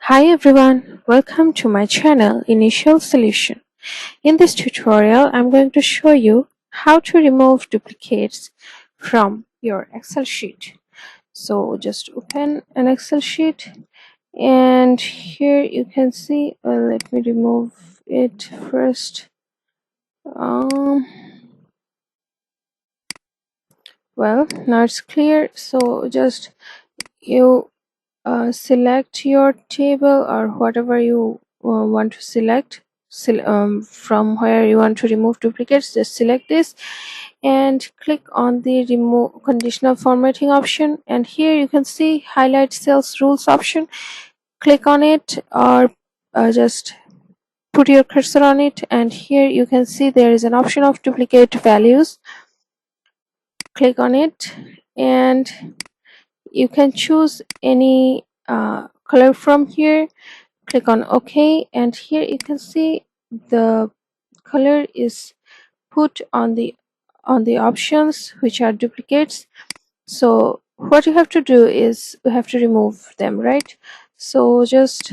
Hi everyone, welcome to my channel Initial Solution. In this tutorial, I'm going to show you how to remove duplicates from your Excel sheet. So just open an Excel sheet and here you can see, let me remove it first. Um, well, now it's clear. So just you select your table or whatever you want to select from where you want to remove duplicates. Just select this and click on the remove conditional formatting option, and here you can see highlight cells rules option. Click on it or just put your cursor on it, and here you can see there is an option of duplicate values. Click on it and you can choose any color from here. Click on OK, and here you can see the color is put on the options which are duplicates. So what you have to do is you have to remove them, right? So just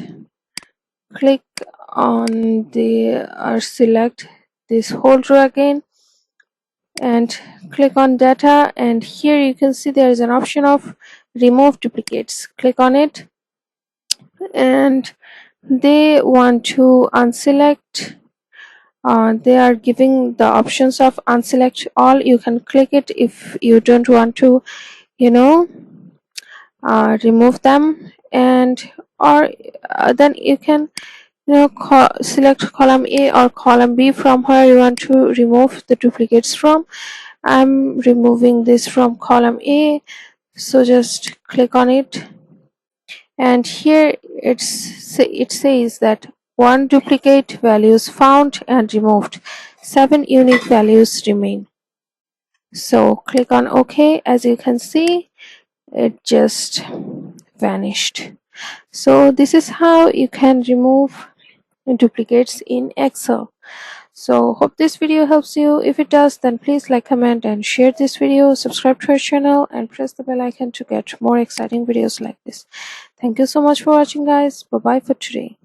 click on the or select this whole row again and click on data, and here you can see there is an option of remove duplicates. Click on it and they want to unselect. They are giving the options of unselect all. You can click it if you don't want to, you know, remove them, and or then you can, select column A or column B from where you want to remove the duplicates from. I'm removing this from column A, so just click on it, and here it says that one duplicate values found and removed, 7 unique values remain. So click on OK. As you can see, it just vanished. So this is how you can remove duplicates in Excel. So hope this video helps you. If it does, then please like, comment and share this video. Subscribe to our channel and press the bell icon to get more exciting videos like this. Thank you so much for watching, guys. Bye bye for today.